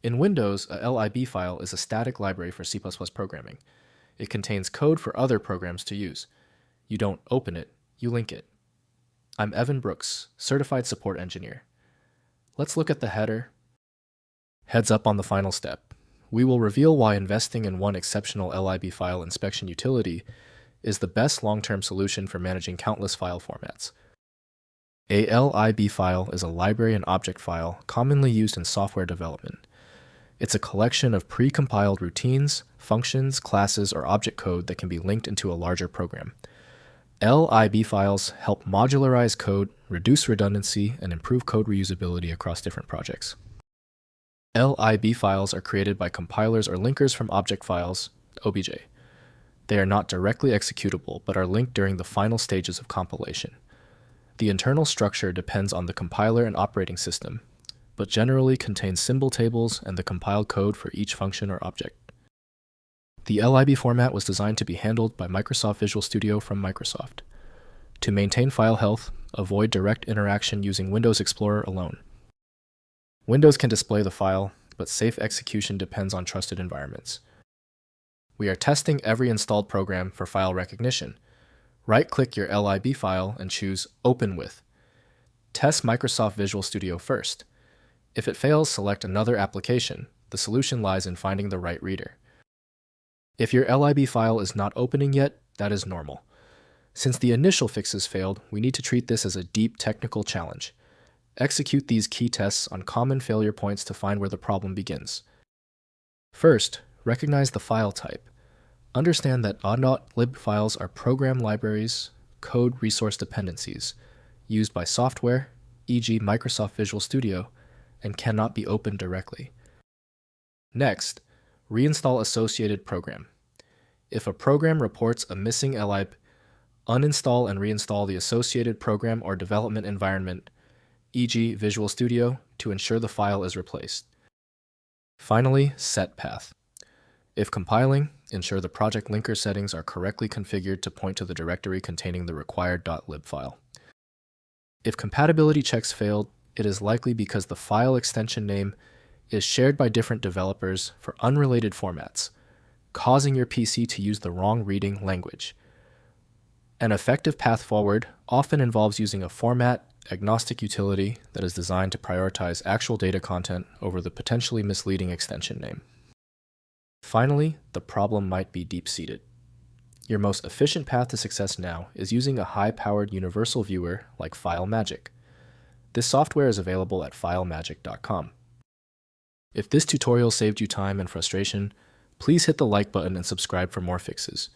In Windows, a LIB file is a static library for C++ programming. It contains code for other programs to use. You don't open it, you link it. I'm Evan Brooks, Certified Support Engineer. Let's look at the header. Heads up on the final step. We will reveal why investing in one exceptional LIB file inspection utility is the best long-term solution for managing countless file formats. A LIB file is a library and object file commonly used in software development. It's a collection of pre-compiled routines, functions, classes, or object code that can be linked into a larger program. LIB files help modularize code, reduce redundancy, and improve code reusability across different projects. LIB files are created by compilers or linkers from object files, OBJ. They are not directly executable, but are linked during the final stages of compilation. The internal structure depends on the compiler and operating system, but generally contains symbol tables and the compiled code for each function or object. The LIB format was designed to be handled by Microsoft Visual Studio from Microsoft. To maintain file health, avoid direct interaction using Windows Explorer alone. Windows can display the file, but safe execution depends on trusted environments. We are testing every installed program for file recognition. Right-click your LIB file and choose Open With. Test Microsoft Visual Studio first. If it fails, select another application. The solution lies in finding the right reader. If your LIB file is not opening yet, that is normal. Since the initial fixes failed, we need to treat this as a deep technical challenge. Execute these key tests on common failure points to find where the problem begins. First, recognize the file type. Understand that .lib files are program libraries, code resource dependencies, used by software, e.g. Microsoft Visual Studio, and cannot be opened directly. Next, reinstall associated program. If a program reports a missing LIB, uninstall and reinstall the associated program or development environment, e.g. Visual Studio, to ensure the file is replaced. Finally, set path. If compiling, ensure the project linker settings are correctly configured to point to the directory containing the required .lib file. If compatibility checks failed, it is likely because the file extension name is shared by different developers for unrelated formats, causing your PC to use the wrong reading language. An effective path forward often involves using a format-agnostic utility that is designed to prioritize actual data content over the potentially misleading extension name. Finally, the problem might be deep-seated. Your most efficient path to success now is using a high-powered universal viewer like FileMagick. This software is available at filemagick.com. If this tutorial saved you time and frustration, please hit the like button and subscribe for more fixes.